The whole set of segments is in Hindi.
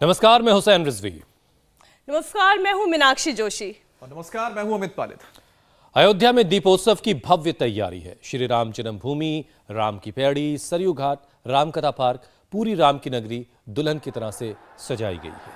नमस्कार, मैं हुसैन रिजवी। नमस्कार, मैं हूं मीनाक्षी जोशी। और नमस्कार, मैं हूं अमित पालित। अयोध्या में दीपोत्सव की भव्य तैयारी है। श्री राम जन्मभूमि, राम की पैड़ी, सरयू घाट, रामकथा पार्क, पूरी राम की नगरी दुल्हन की तरह से सजाई गई है।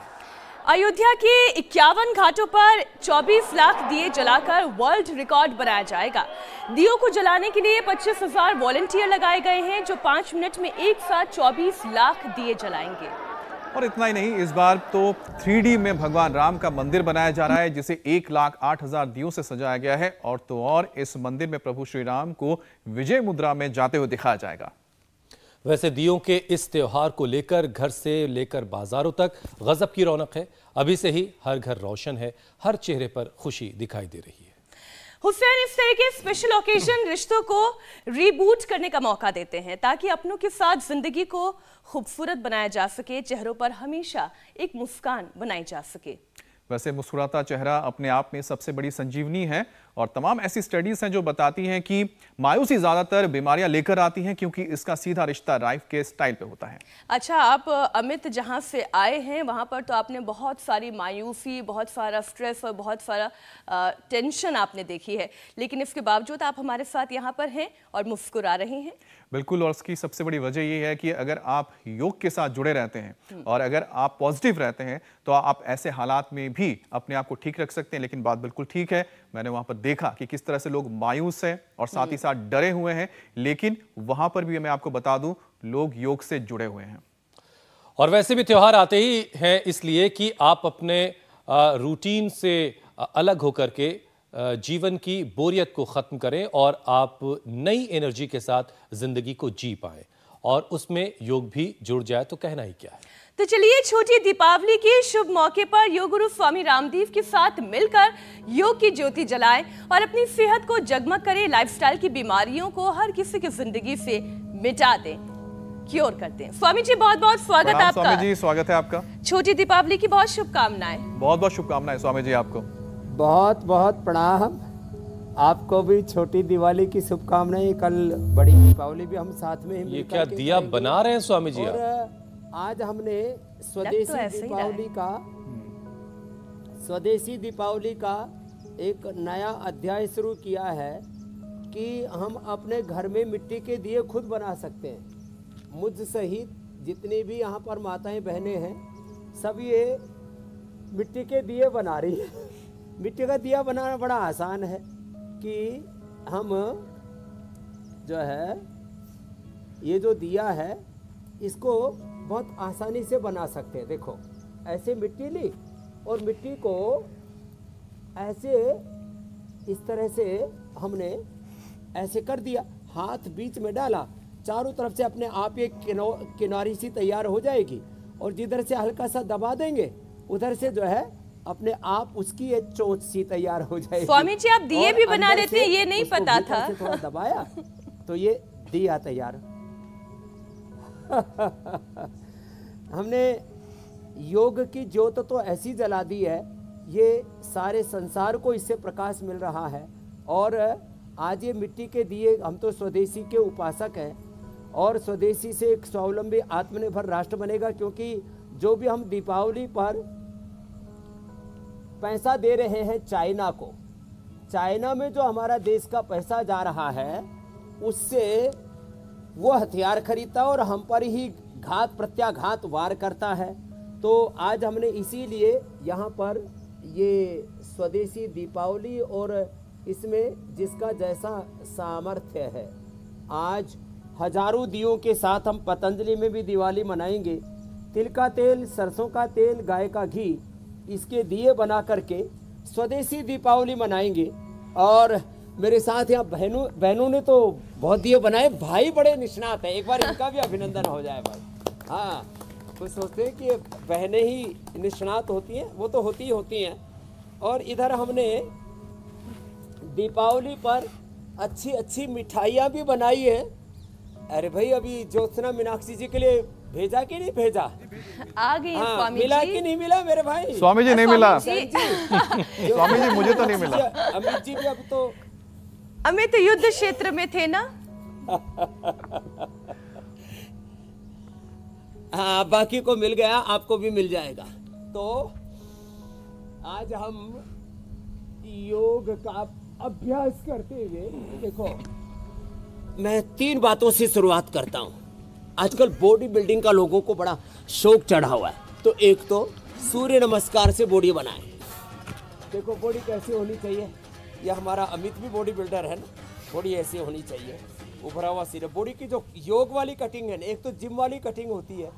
अयोध्या के 51 घाटों पर 24 लाख दिए जलाकर वर्ल्ड रिकॉर्ड बनाया जाएगा। दियों को जलाने के लिए 25,000 वॉलंटियर लगाए गए हैं, जो 5 मिनट में एक साथ 24 लाख दिए जलाएंगे। और इतना ही नहीं, इस बार तो 3D में भगवान राम का मंदिर बनाया जा रहा है, जिसे 1,08,000 दियों से सजाया गया है। और तो और इस मंदिर में प्रभु श्री राम को विजय मुद्रा में जाते हुए दिखाया जाएगा। वैसे दियों के इस त्योहार को लेकर घर से लेकर बाजारों तक गजब की रौनक है। अभी से ही हर घर रोशन है, हर चेहरे पर खुशी दिखाई दे रही है। हुसैन, इस तरह के स्पेशल ओकेजन रिश्तों को रीबूट करने का मौका देते हैं, ताकि अपनों के साथ जिंदगी को खूबसूरत बनाया जा सके, चेहरों पर हमेशा एक मुस्कान बनाई जा सके। वैसे मुस्कुराता चेहरा अपने आप में सबसे बड़ी संजीवनी है, और तमाम ऐसी स्टडीज हैं जो बताती हैं कि मायूसी ज्यादातर बीमारियां लेकर आती हैं, क्योंकि इसका सीधा रिश्ता लाइफ के स्टाइल पे होता है। अच्छा, आप अमित जहां से आए हैं वहां पर तो आपने बहुत सारी मायूसी, बहुत सारा स्ट्रेस और बहुत सारा टेंशन आपने देखी है, लेकिन इसके बावजूद आप हमारे साथ यहाँ पर हैं और मुस्कुरा रहे हैं। बिल्कुल, और उसकी सबसे बड़ी वजह ये है कि अगर आप योग के साथ जुड़े रहते हैं और अगर आप पॉजिटिव रहते हैं तो आप ऐसे हालात में भी अपने आप को ठीक रख सकते हैं। लेकिन बात बिल्कुल ठीक है, मैंने वहां पर देखा कि किस तरह से लोग मायूस हैं और साथ ही साथ डरे हुए हैं, लेकिन वहां पर भी मैं आपको बता दूं, लोग योग से जुड़े हुए हैं। और वैसे भी त्योहार आते ही हैं इसलिए कि आप अपने रूटीन से अलग होकर के जीवन की बोरियत को खत्म करें और आप नई एनर्जी के साथ जिंदगी को जी पाएं, और उसमें योग भी जुड़ जाए तो कहना ही क्या है। तो चलिए, छोटी दीपावली के शुभ मौके पर योग गुरु स्वामी रामदेव के साथ मिलकर योग की ज्योति जलाएं और अपनी सेहत को जगमग करें, लाइफस्टाइल की बीमारियों को हर किसी की जिंदगी से मिटा दें, क्योर करते हैं। स्वामी जी, बहुत बहुत स्वागत आपका। स्वामी जी, स्वागत है आपका। छोटी दीपावली की बहुत शुभकामनाएं। बहुत बहुत शुभकामनाएं स्वामी जी आपको। बहुत बहुत प्रणाम। आपको भी छोटी दिवाली की शुभकामनाएं। कल बड़ी दीपावली भी हम साथ में ही ये क्या दिया बना रहे हैं स्वामी जी और आप? आज हमने स्वदेशी दीपावली का एक नया अध्याय शुरू किया है कि हम अपने घर में मिट्टी के दिए खुद बना सकते हैं। मुझ सहित जितनी भी यहाँ पर माताएं बहनें हैं, सब ये मिट्टी के दिए बना रही है। मिट्टी का दिया बनाना बड़ा आसान है कि हम जो है ये जो दिया है इसको बहुत आसानी से बना सकते हैं। देखो, ऐसे मिट्टी ली और मिट्टी को ऐसे इस तरह से हमने ऐसे कर दिया, हाथ बीच में डाला, चारों तरफ से अपने आप एक किनारी सी तैयार हो जाएगी, और जिधर से हल्का सा दबा देंगे उधर से जो है अपने आप उसकी एक चोंच सी तैयार हो जाएगी। स्वामी जी, आप दिए भी बना लेते हैं, ये नहीं पता था। थोड़ा दबाया तो ये दिया तैयार। हमने योग की ज्योत तो ऐसी जला दी है, ये सारे संसार को इससे प्रकाश मिल रहा है। और आज ये मिट्टी के दिए, हम तो स्वदेशी के उपासक हैं, और स्वदेशी से एक स्वावलंबी आत्मनिर्भर राष्ट्र बनेगा, क्योंकि जो भी हम दीपावली पर पैसा दे रहे हैं चाइना को, चाइना में जो हमारा देश का पैसा जा रहा है उससे वो हथियार खरीदता है और हम पर ही घात प्रत्याघात वार करता है। तो आज हमने इसीलिए यहाँ पर ये स्वदेशी दीपावली, और इसमें जिसका जैसा सामर्थ्य है, आज हजारों दियों के साथ हम पतंजलि में भी दिवाली मनाएंगे। तिल का तेल, सरसों का तेल, गाय का घी, इसके दिए बना करके स्वदेशी दीपावली मनाएंगे। और मेरे साथ यहाँ बहनों ने तो बहुत दिए बनाए, भाई बड़े निष्णात हैं, एक बार इनका भी अभिनंदन हो जाए भाई। हाँ, कुछ सोचते हैं कि बहनें ही निष्णात होती हैं, वो तो होती हैं। और इधर हमने दीपावली पर अच्छी अच्छी मिठाइयाँ भी बनाई है। अरे भाई, अभी ज्योत्सना मीनाक्षी जी के लिए भेजा कि नहीं भेजा? आ गई स्वामी मिला जी। कि नहीं मिला मेरे भाई? स्वामी जी नहीं मिला। स्वामी जी मुझे तो नहीं मिला। अमित जी भी अब तो अमित युद्ध क्षेत्र में थे ना। हाँ, बाकी को मिल गया, आपको भी मिल जाएगा। तो आज हम योग का अभ्यास करते हुए, देखो मैं 3 बातों से शुरुआत करता हूँ। आजकल बॉडी बिल्डिंग का लोगों को बड़ा शौक चढ़ा हुआ है। तो एक तो सूर्य नमस्कार से बॉडी बनाएं। देखो बॉडी कैसी होनी चाहिए, यह हमारा अमित भी बॉडी बिल्डर है ना, बॉडी ऐसी होनी चाहिए, उभरा हुआ सिर। बॉडी की जो योग वाली कटिंग है ना, एक तो जिम वाली कटिंग होती है,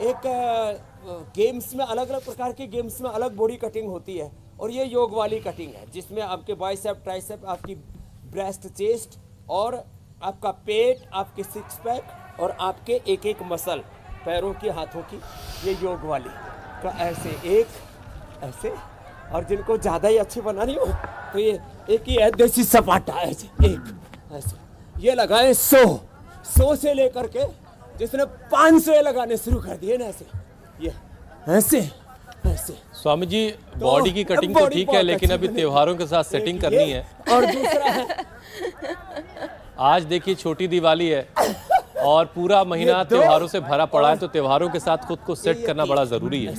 एक गेम्स में अलग अलग प्रकार के गेम्स में अलग बॉडी कटिंग होती है, और ये योग वाली कटिंग है जिसमें आपके बाइसेप, ट्राइसेप, आपकी ब्रेस्ट, चेस्ट और आपका पेट, आपके सिक्स पैक और आपके एक एक मसल, पैरों की, हाथों की, ये योग वाली का ऐसे एक ऐसे। और जिनको ज़्यादा ही अच्छी बनानी हो तो ये एक ही है देसी सपाटा, ऐसे एक ऐसे ये लगाए 100 से लेकर के जिसने 500 लगाने शुरू कर दिए ना, ऐसे ये ऐसे ऐसे। स्वामी जी बॉडी की कटिंग तो ठीक है, लेकिन अभी त्योहारों के साथ सेटिंग करनी है। और दूसरा है, आज देखिए छोटी दिवाली है और पूरा महीना त्योहारों से भरा पड़ा है, तो त्योहारों के साथ खुद को सेट करना बड़ा जरूरी है।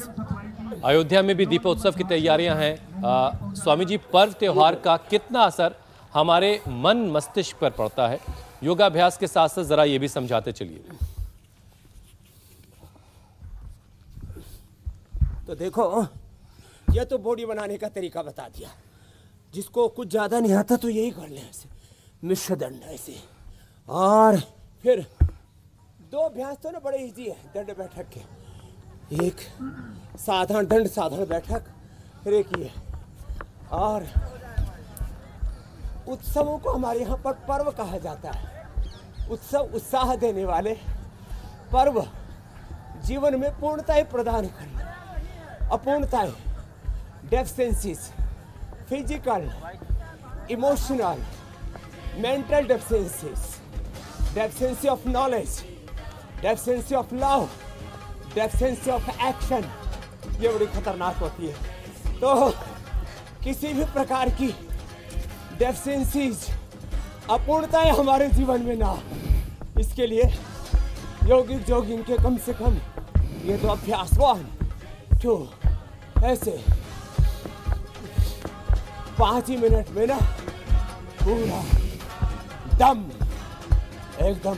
अयोध्या में भी दीपोत्सव की तैयारियां हैं। स्वामी जी, पर्व त्योहार का कितना असर हमारे मन मस्तिष्क पर पड़ता है, योगाभ्यास के साथ साथ जरा ये भी समझाते चलिए। तो देखो ये तो बॉडी बनाने का तरीका बता दिया। जिसको कुछ ज्यादा नहीं आता तो यही कर ले, ऐसे मिश्र दंड ऐसे। और फिर 2 अभ्यास तो ना बड़े इजी है दंड बैठक के। एक साधारण दंड, साधारण बैठक, फिर एक ये। और उत्सवों को हमारे यहाँ पर पर्व कहा जाता है। उत्सव उत्साह देने वाले पर्व जीवन में पूर्णताएं प्रदान करना, अपूर्णताएं, deficiencies, physical, emotional, mental deficiencies, deficiency of knowledge, deficiency of love, deficiency of action, ये बड़ी खतरनाक होती है। तो किसी भी प्रकार की डेफिशिएंसीज, अपूर्णताएं हमारे जीवन में ना, इसके लिए योगिक जोगिंग के कम से कम ये तो अभ्यास 1 2 ऐसे 5 ही मिनट में ना पूरा दम एकदम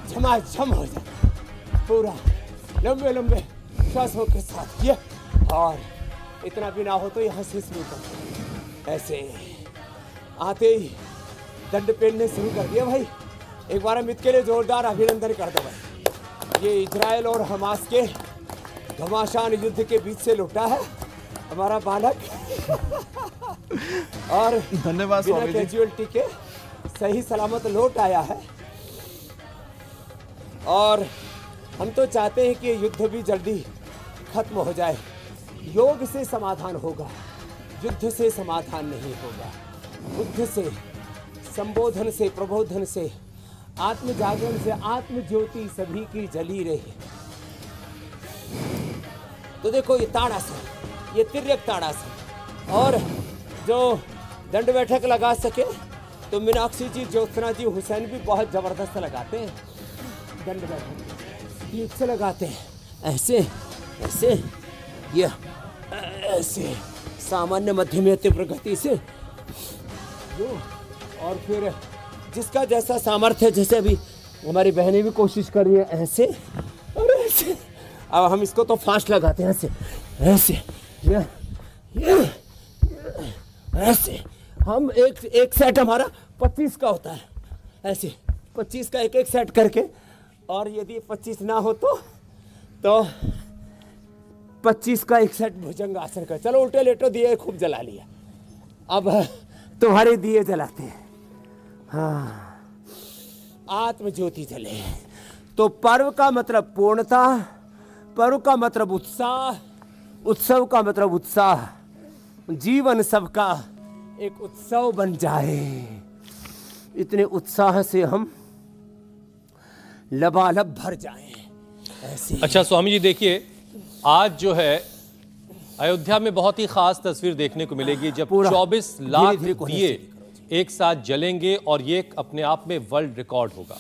झमाझम हो जाए, पूरा लंबे लंबे श्वासों के साथ ये। और इतना भी ना हो तो यहाँ से शुरू कर, ऐसे आते ही दंड पेलने शुरू कर दिया भाई। एक बार अमित के लिए जोरदार अभिनंदन कर दो भाई। ये इजराइल और हमास के घमासान युद्ध के बीच से लौटा है हमारा बालक और धन्यवाद स्वामी जी। कैजुअलिटी के सही सलामत लौट आया है। और हम तो चाहते हैं कि युद्ध भी जल्दी खत्म हो जाए। योग से समाधान होगा, युद्ध से समाधान नहीं होगा। बुद्ध से, संबोधन से, प्रबोधन से, आत्म जागरण से आत्म ज्योति सभी की जली रही। तो देखो ये ताड़ासन, ये तिर्यक ताड़ासन। और जो दंड बैठक लगा सके तो मीनाक्षी जी, ज्योत्सना जी, हुसैन भी बहुत जबरदस्त लगाते हैं दंड बैठक, ठीक से लगाते हैं। ऐसे ऐसे ये ऐसे सामान्य मध्यम तीव्र गति से जो। और फिर जिसका जैसा सामर्थ्य, जैसे अभी हमारी बहनें भी कोशिश कर रही है ऐसे और ऐसे। अब हम इसको तो फास्ट लगाते हैं ऐसे ऐसे ये ऐसे। हम एक सेट हमारा 25 का होता है, ऐसे 25 का एक सेट करके। और यदि 25 ना हो तो 25 का एक सेट भुजंग आसन कर। चलो उल्टे लेटो, दिए खूब जला लिया, अब तुम्हारे दिए जलाते हैं। हाँ, आत्म ज्योति जले। तो पर्व का मतलब पूर्णता, पर्व का मतलब उत्साह, उत्सव का मतलब उत्साह। जीवन सबका एक उत्सव बन जाए, इतने उत्साह से हम लबालब भर जाएं ऐसे। अच्छा स्वामी जी, देखिए आज जो है अयोध्या में बहुत ही खास तस्वीर देखने को मिलेगी जब 24 लाख दिए एक साथ जलेंगे और ये अपने आप में वर्ल्ड रिकॉर्ड होगा।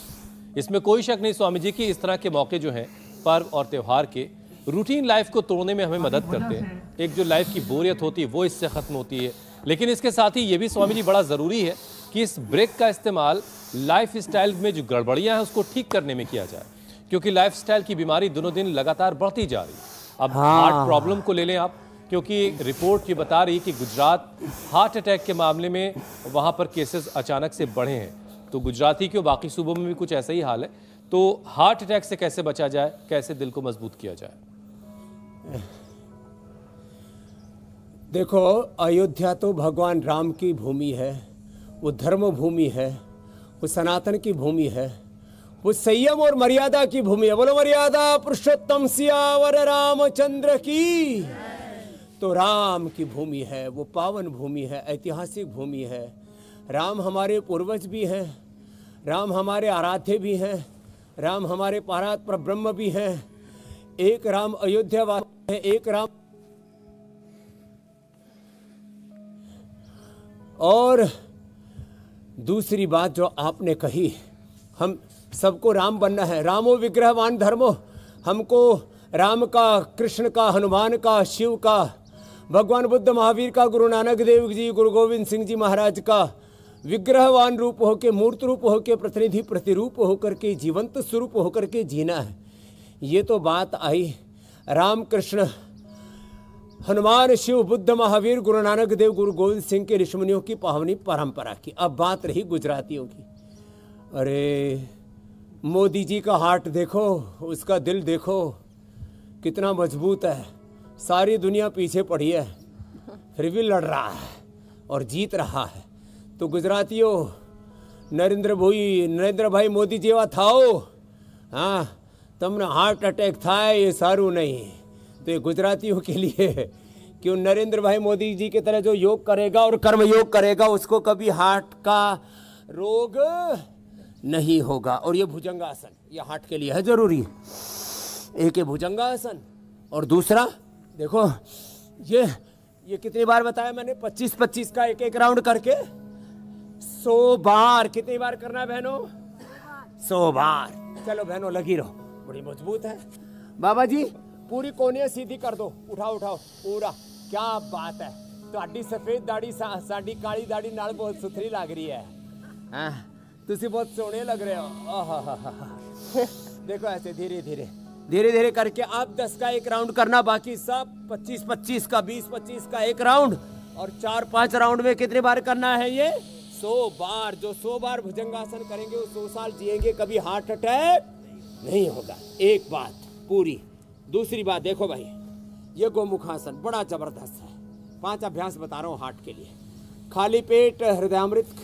इसमें कोई शक नहीं स्वामी जी कि इस तरह के मौके जो हैं पर्व और त्यौहार के रूटीन लाइफ को तोड़ने में हमें मदद करते हैं। एक जो लाइफ की बोरियत होती है वो इससे ख़त्म होती है। लेकिन इसके साथ ही ये भी स्वामी जी बड़ा ज़रूरी है कि इस ब्रेक का इस्तेमाल लाइफ स्टाइल में जो गड़बड़ियाँ हैं उसको ठीक करने में किया जाए, क्योंकि लाइफ स्टाइल की बीमारी दिनों दिन लगातार बढ़ती जा रही है। अब हार्ट प्रॉब्लम को ले लें आप, क्योंकि रिपोर्ट ये बता रही कि गुजरात हार्ट अटैक के मामले में वहाँ पर केसेस अचानक से बढ़े हैं। तो गुजरात ही क्यों, बाकी सूबों में भी कुछ ऐसा ही हाल है। तो हार्ट अटैक से कैसे बचा जाए, कैसे दिल को मजबूत किया जाए? देखो, अयोध्या तो भगवान राम की भूमि है, वो धर्म भूमि है, वो सनातन की भूमि है, वो संयम और मर्यादा की भूमि है। बोलो मर्यादा पुरुषोत्तम सियावर रामचंद्र की। तो राम की भूमि है, वो पावन भूमि है, ऐतिहासिक भूमि है। राम हमारे पूर्वज भी हैं, राम हमारे आराध्य भी हैं, राम हमारे पारात पर ब्रह्म भी हैं। एक राम अयोध्या वासी है, एक राम। और दूसरी बात जो आपने कही, हम सबको राम बनना है। रामो विग्रहवान धर्मो, हमको राम का, कृष्ण का, हनुमान का, शिव का, भगवान बुद्ध महावीर का, गुरु नानक देव जी, गुरु गोविंद सिंह जी महाराज का विग्रहवान रूप होके, मूर्त रूप होके, प्रतिनिधि प्रतिरूप होकर के, जीवंत स्वरूप होकर के जीना है। ये तो बात आई राम, कृष्ण, हनुमान, शिव, बुद्ध, महावीर, गुरु नानक देव, गुरु गोविंद सिंह के ऋषिमुनियों की पावनी परंपरा की। अब बात रही गुजरातियों की। अरे मोदी जी का हार्ट देखो, उसका दिल देखो कितना मजबूत है। सारी दुनिया पीछे पड़ी है, फिर भी लड़ रहा है और जीत रहा है। तो गुजरातियों, नरेंद्र भाई मोदी जेवा थाओ, हाँ तमने हार्ट अटैक था, ये सारू नहीं। तो ये गुजरातियों के लिए, क्यों नरेंद्र भाई मोदी जी की तरह जो योग करेगा और कर्म योग करेगा उसको कभी हार्ट का रोग नहीं होगा। और ये भुजंगासन, ये हार्ट के लिए है जरूरी। एक ये भुजंगासन, और दूसरा देखो ये कितनी बार बताया मैंने, 25-25 का एक राउंड करके 100 बार। कितनी बार करना है बहनों? 100 बार। चलो बहनों लगी रहो, बड़ी मजबूत है। बाबा जी पूरी कोनियां सीधी कर दो, उठाओ पूरा। क्या बात है। ਤੁਹਾਡੀ सफेद दाढ़ी साड़ी काली दाढ़ी नाल बहुत सुथरी लग रही है। हाँ तुसी बहुत सोहने लग रहे हो। देखो ऐसे धीरे धीरे करके आप 10 का एक राउंड करना, बाकी सब 25-25 का, 20-25 का एक राउंड, और 4-5 राउंड में कितने बार करना है ये? 100 बार। जो 100 बार भुजंगासन करेंगे वो 100 साल जिएंगे, कभी हार्ट अटैक नहीं होगा। एक बात पूरी। दूसरी बात देखो भाई, ये गोमुखासन बड़ा जबरदस्त है। 5 अभ्यास बता रहा हूँ हार्ट के लिए। खाली पेट हृदयामृत,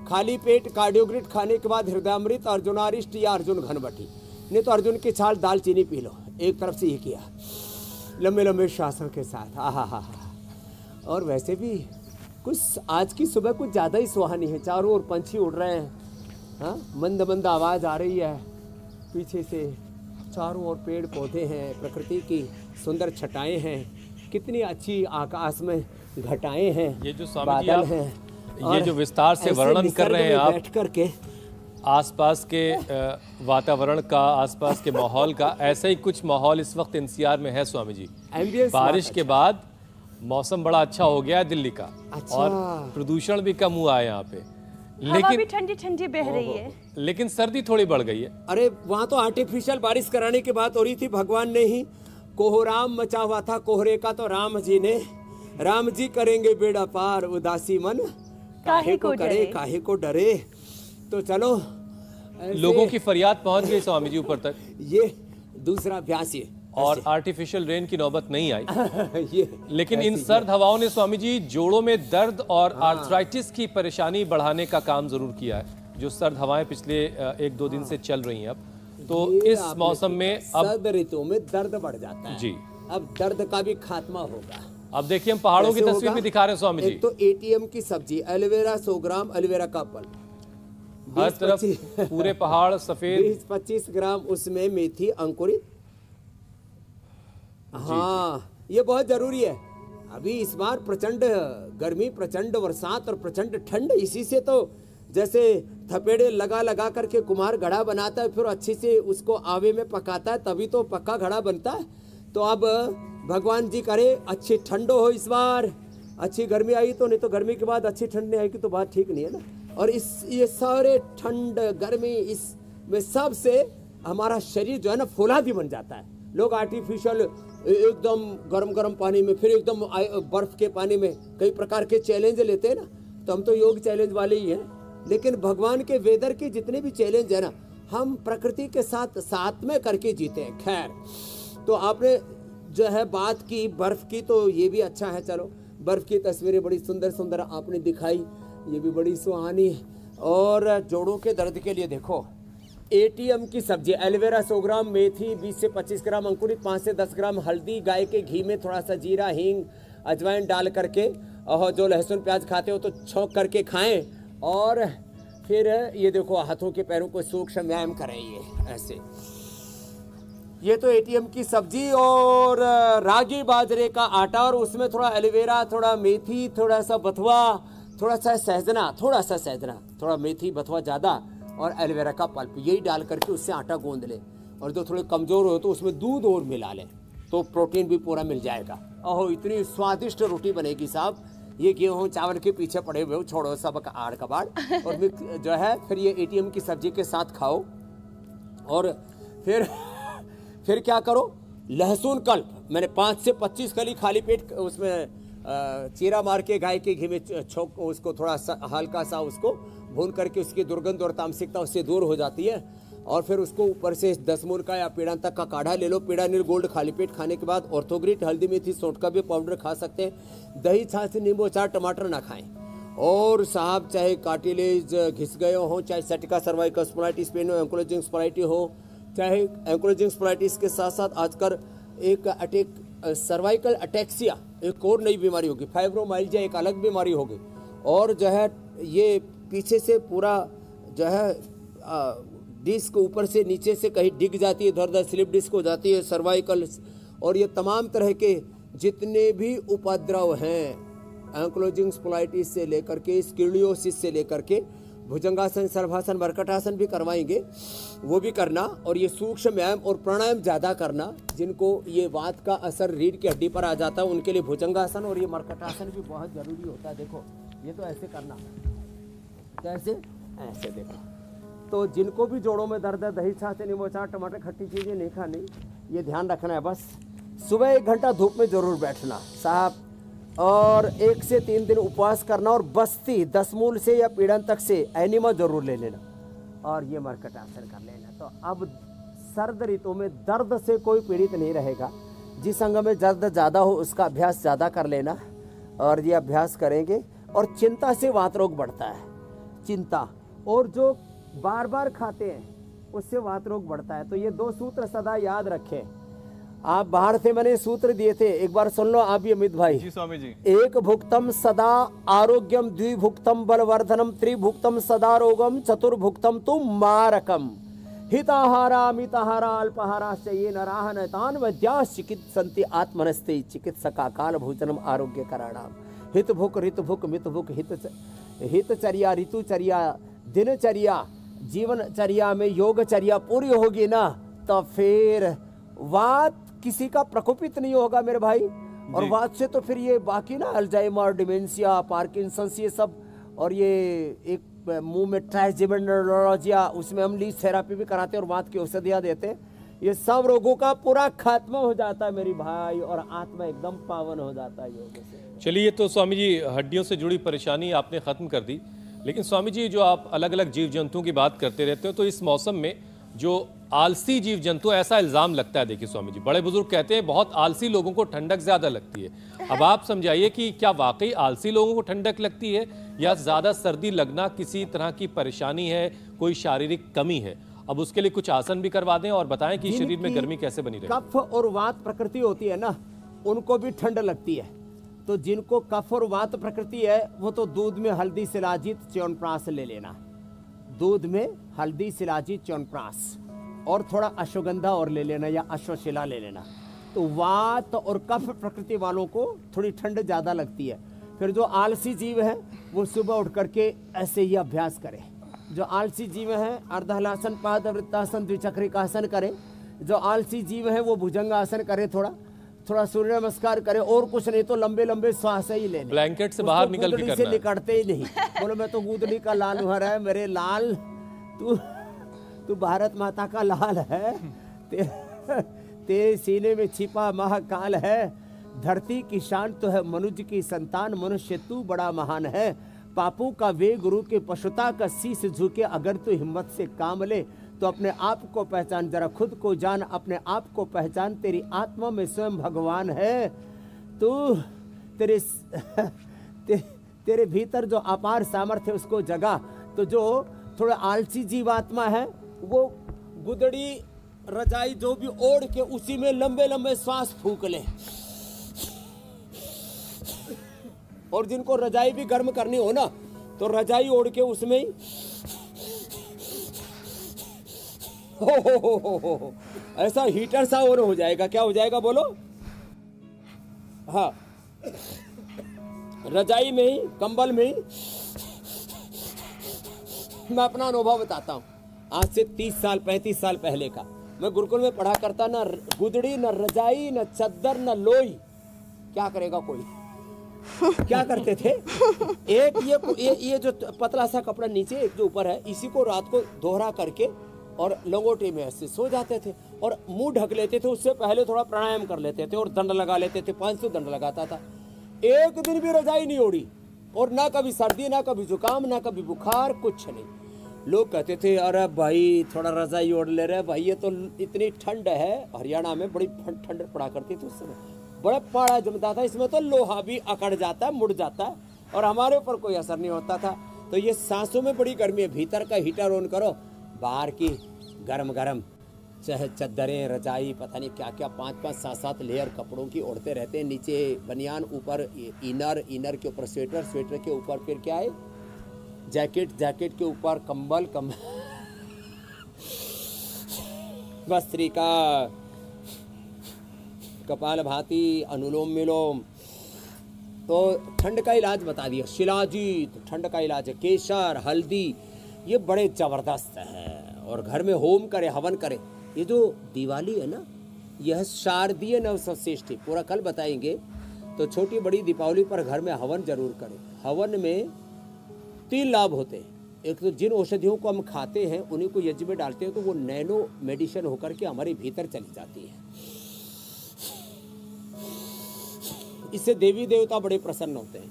खाली पेट कार्डियोग्रिट खाने के बाद हृदयामृत, अर्जुनारिष्ट या अर्जुन घनबटी, नहीं तो अर्जुन की छाल दालचीनी पी लो। एक तरफ से ये किया लंबे लंबे श्वासों के साथ। आहा। और वैसे भी कुछ आज की सुबह कुछ ज़्यादा ही सुहानी है। चारों ओर पंछी उड़ रहे हैं, हाँ मंद आवाज़ आ रही है पीछे से। चारों ओर पेड़ पौधे हैं, प्रकृति की सुंदर छटाएं हैं, कितनी अच्छी आकाश में घटाएं हैं, ये जो स्वामी जी बादल आप हैं। ये जो विस्तार से वर्णन कर रहे हैं आप बैठ करके आसपास के वातावरण का, आसपास के माहौल का, ऐसा ही कुछ माहौल इस वक्त एनसीआर में है स्वामी जी। बारिश के बाद मौसम बड़ा अच्छा हो गया है दिल्ली का, और प्रदूषण भी कम हुआ है यहाँ पे, हवा भी ठंडी ठंडी बह रही है, लेकिन सर्दी थोड़ी बढ़ गई है। अरे वहाँ तो आर्टिफिशियल बारिश कराने की बात हो रही थी। भगवान ने ही कोहराम मचा हुआ था, कोहरे का तो राम जी ने, राम जी करेंगे बेड़ा पार, उदासी मन काहे को डरे। तो चलो लोगों की फरियाद पहुंच गई स्वामी जी ऊपर तक। ये दूसरा अभ्यास ये, और आर्टिफिशियल रेन की नौबत नहीं आई। ये लेकिन इन सर्द हवाओं ने स्वामी जी जोड़ों में दर्द और आर्थराइटिस की परेशानी बढ़ाने का काम जरूर किया है। जो सर्द हवाएं पिछले 1-2 दिन से चल रही हैं अब, तो इस मौसम में अब सर्द ऋतु में दर्द बढ़ जाता है जी। अब दर्द का भी खात्मा होगा। अब देखिए हम पहाड़ों की तस्वीर भी दिखा रहे हैं स्वामी जी। एक तो एटीएम की सब्जी, एलोवेरा 100 ग्राम, एलोवेरा का पल, हर तरफ पूरे पहाड़ सफेद, 20-25 ग्राम उसमें मेथी अंकुरित। हाँ ये बहुत जरूरी है। अभी इस बार प्रचंड गर्मी, प्रचंड बरसात और प्रचंड ठंड, इसी से तो जैसे थपेड़े लगा लगा करके कुम्हार घड़ा बनाता है, फिर अच्छे से उसको आवे में पकाता है, तभी तो पक्का घड़ा बनता है। तो अब भगवान जी करे अच्छी ठंड हो इस बार, अच्छी गर्मी आई तो, नहीं तो गर्मी के बाद अच्छी ठंड नहीं आएगी तो बात ठीक नहीं है ना। और ये सारे ठंड गर्मी इसमें सब से हमारा शरीर जो है ना फौलादी बन जाता है। लोग आर्टिफिशियल एकदम गर्म गर्म पानी में, फिर एकदम बर्फ के पानी में कई प्रकार के चैलेंज लेते हैं ना, तो हम तो योग चैलेंज वाले ही हैं। लेकिन भगवान के वेदर के जितने भी चैलेंज है ना, हम प्रकृति के साथ में करके जीते हैं। खैर, तो आपने जो है बात की बर्फ की, तो ये भी अच्छा है। चलो, बर्फ की तस्वीरें बड़ी सुंदर सुंदर आपने दिखाई, ये भी बड़ी सुहानी। और जोड़ों के दर्द के लिए देखो, एटीएम की सब्जी, एलोवेरा 100 ग्राम, मेथी 20 से 25 ग्राम अंकुरित, 5 से 10 ग्राम हल्दी, गाय के घी में थोड़ा सा जीरा, हींग, अजवाइन डाल करके, और जो लहसुन प्याज खाते हो तो छौंक करके खाएं। और फिर ये देखो, हाथों के पैरों को सूक्ष्म व्यायाम करें, ये ऐसे। ये तो एटीएम की सब्जी और रागी बाजरे का आटा, और उसमें थोड़ा एलोवेरा, थोड़ा मेथी, थोड़ा सा बथुआ, थोड़ा सा सहजना, थोड़ा मेथी बथुआ ज़्यादा, और एलोवेरा का पल्प, यही डाल करके उससे आटा गूंद ले। और जो थोड़े कमज़ोर हो तो उसमें दूध और मिला ले, तो प्रोटीन भी पूरा मिल जाएगा। ओहो, इतनी स्वादिष्ट रोटी बनेगी साहब। ये गेहूँ चावल के पीछे पड़े हुए हो, छोड़ो सब आड़ कबाड़, और जो है फिर ये एटीएम की सब्जी के साथ खाओ। और फिर क्या करो, लहसुन कल्प, मैंने 5 से 25 कली खाली पेट उसमें चीरा मार के गाय के घी में छोक, उसको थोड़ा सा हल्का सा उसको भून करके उसकी दुर्गंध और तामसिकता उससे दूर हो जाती है। और फिर उसको ऊपर से 10 मूल का या पीड़ा तक का काढ़ा ले लो। पीड़ा नील गोल्ड खाली पेट खाने के बाद ऑर्थोग्रिट, हल्दी मेथी सौंठ का भी पाउडर खा सकते हैं। दही छाछ नींबू अचार टमाटर ना खाएं। और साहब, चाहे कार्टिलेज घिस गए हो, चाहे सटिका सर्वाइकल स्पोलाइटिस पेन हो, एंकोलॉजिंग स्पोलाइटिस हो, चाहे एंकोलॉजिंग स्पोलाइटिस के साथ साथ आजकल एक सर्वाइकल अटैक्सिया एक और नई बीमारी होगी, फाइब्रोमाइल्जिया एक अलग बीमारी होगी। और जो है ये पीछे से पूरा जो है डिस्क ऊपर से नीचे से कहीं डिग जाती है, इधर उधर स्लिप डिस्क हो जाती है, सर्वाइकल, और ये तमाम तरह के जितने भी उपद्रव हैं, एंकोलॉजिंग स्पोलाइटिस से लेकर के स्क्लियोसिस से लेकर के, भुजंगासन, सर्वासन, मर्कटासन भी करवाएंगे, वो भी करना। और ये सूक्ष्म व्यायाम और प्राणायाम ज़्यादा करना। जिनको ये वात का असर रीढ़ की हड्डी पर आ जाता है, उनके लिए भुजंगासन और ये मर्कटासन भी बहुत ज़रूरी होता है। देखो, ये तो ऐसे करना, कैसे, ऐसे देखो। तो जिनको भी जोड़ों में दर्द है, दही छाछ, नींबू अचार, टमाटर, खट्टी चीज़ें नहीं खानी, ये ध्यान रखना है। बस सुबह 1 घंटा धूप में ज़रूर बैठना साहब, और 1 से 3 दिन उपवास करना, और बस्ती 10 मूल से या पीड़न तक से एनिमा जरूर ले लेना, और ये मर्कटासन कर लेना। तो अब सर्द ऋतु में दर्द से कोई पीड़ित नहीं रहेगा। जिस अंग में दर्द ज़्यादा हो उसका अभ्यास ज़्यादा कर लेना, और ये अभ्यास करेंगे। और चिंता से वात रोग बढ़ता है, चिंता, और जो बार बार खाते हैं उससे वात रोग बढ़ता है। तो ये 2 सूत्र सदा याद रखें। आप बाहर से मैंने सूत्र दिए थे, एक बार सुन लो आप भी अमित भाई। जी स्वामी जी। 1 भुक्तम सदा आरोग्यम, 2 भुक्तम बलवर्धनम, 3 भुक्तम सदा रोगम, 4 भुक्तम तु मारकम। हिताहारा मिताहारा अल्पाहारा ये नराह नैतान वैद्यास चिकित्सन्ति आत्मनस्ते चिकित्सका काल भोजनम आरोग्य कराणाम। हित भुक ऋत भुक मित भुक हितचर्या, ऋतुचर्या, दिनचर्या, जीवनचर्या में योगचर्या पूरी होगी ना, तो फिर वात किसी का प्रकोपित नहीं होगा मेरे भाई। और वात से तो फिर ये बाकी ना अल्जाइमर, डिमेंशिया, पार्किंसंस, ये सब, और ये एक मुंह में ट्राइजेमिनोलॉजिया, उसमें हम लीच थेरापी भी कराते हैं और वात की औषधियाँ देते हैं। ये सब रोगों का पूरा खात्मा हो जाता है मेरी भाई, और आत्मा एकदम पावन हो जाता है योग से। चलिए, तो स्वामी जी हड्डियों से जुड़ी परेशानी आपने ख़त्म कर दी, लेकिन स्वामी जी जो आप अलग अलग जीव जंतुओं की बात करते रहते हो, तो इस मौसम में जो आलसी जीव जंतु, ऐसा इल्ज़ाम लगता है, देखिए स्वामी जी, बड़े बुजुर्ग कहते हैं बहुत आलसी लोगों को ठंडक ज़्यादा लगती है। अब आप समझाइए कि क्या वाकई आलसी लोगों को ठंडक लगती है, या ज़्यादा सर्दी लगना किसी तरह की परेशानी है, कोई शारीरिक कमी है? अब उसके लिए कुछ आसन भी करवा दें और बताएं कि शरीर में गर्मी कैसे बनी रहे। कफ और वात प्रकृति होती है ना, उनको भी ठंड लगती है। तो जिनको कफ और वात प्रकृति है, वो तो दूध में हल्दी शिलाजित च्यवनप्राश ले लेना, दूध में हल्दी शिलाजित च्यवनप्राश, और थोड़ा अश्वगंधा और ले लेना या अश्वशिला ले लेना। तो वात और कफ प्रकृति वालों को थोड़ी ठंड ज़्यादा लगती है। फिर जो आलसी जीव है वो सुबह उठ करके ऐसे ही अभ्यास करे। जो आलसी जीव है अर्धहलासन पादवृत्तासन द्विचक्रिकासन करे। जो आलसी जीव है वो भुजंगासन करे, थोड़ा सूर्य नमस्कार करे, और कुछ नहीं तो लंबे लंबे श्वास ही ले। ब्लैंकेट से बाहर निकल के करना से निकलते ही नहीं। बोलो मैं तो गूदड़ी का लाल हर है मेरे लाल, तू भारत माता का लाल है, तेरे सीने में छिपा महाकाल है। धरती की शान तो है मनुष्य की संतान, मनुष्य तू बड़ा महान है। पापों का वे गुरु के पशुता का शीश झुके, अगर तू हिम्मत से काम ले तो अपने आप को पहचान, जरा खुद को जान, अपने आप को पहचान, तेरी आत्मा में स्वयं भगवान है। तू तेरे भीतर जो अपार सामर्थ्य उसको जगा। तो जो थोड़ा आलसी जीवात्मा है वो गुदड़ी रजाई जो भी ओढ़ के उसी में लंबे लंबे श्वास फूंक ले। और जिनको रजाई भी गर्म करनी हो ना तो रजाई ओढ़ के उसमें ही हो ऐसा हीटर सा और हो जाएगा। क्या हो जाएगा बोलो? हाँ, रजाई में ही, कंबल में ही। मैं अपना अनुभव बताता हूँ, आज से 30 साल 35 साल पहले का। मैं गुरुकुल में पढ़ा करता, ना गुदड़ी, ना रजाई, ना चद्दर, ना लोई। क्या करेगा कोई? क्या करते थे, एक ये जो पतला सा कपड़ा नीचे एक जो ऊपर है, इसी को रात को दोहरा करके और लंगोटे में ऐसे सो जाते थे और मुंह ढक लेते थे। उससे पहले थोड़ा प्राणायाम कर लेते थे और दंड लगा लेते थे। 500 दंड लगाता था। एक दिन भी रजाई नहीं ओढ़ी, और ना कभी सर्दी, ना कभी जुकाम, ना कभी बुखार, कुछ नहीं। लोग कहते थे अरे भाई थोड़ा रजाई ओढ़ ले रहे भाई, ये तो इतनी ठंड है। हरियाणा में बड़ी ठंड पड़ा करती थी उस समय, बड़ा पाड़ा जमता था, इसमें तो लोहा भी अकड़ जाता है, मुड़ जाता है, और हमारे ऊपर कोई असर नहीं होता था। तो ये सांसों में बड़ी गर्मी है, भीतर का हीटर ऑन करो, बाहर की गरम गरम चाहे चद्दरें, रजाई, पता नहीं क्या क्या 5-5 7-7 लेयर कपड़ों की ओढ़ते रहते हैं। नीचे बनियान, ऊपर इनर के ऊपर स्वेटर के ऊपर फिर क्या है जैकेट के ऊपर कंबल भस्त्रिका, कपाल भाती, अनुलोम विलोम। तो ठंड का इलाज बता दिया, शिलाजीत ठंड का इलाज है, केसर, हल्दी, ये बड़े जबरदस्त है। और घर में होम करे, हवन करे। ये जो दिवाली है ना, यह शारदीय नवसंश्रेष्ठी, पूरा कल बताएंगे। तो छोटी बड़ी दीपावली पर घर में हवन जरूर करें। हवन में 3 लाभ होते हैं। एक तो जिन औषधियों को हम खाते हैं उन्हीं को यज्ञ में डालते हैं तो वो नैनो मेडिसिन होकर के हमारे भीतर चली जाती है। इससे देवी देवता बड़े प्रसन्न होते हैं,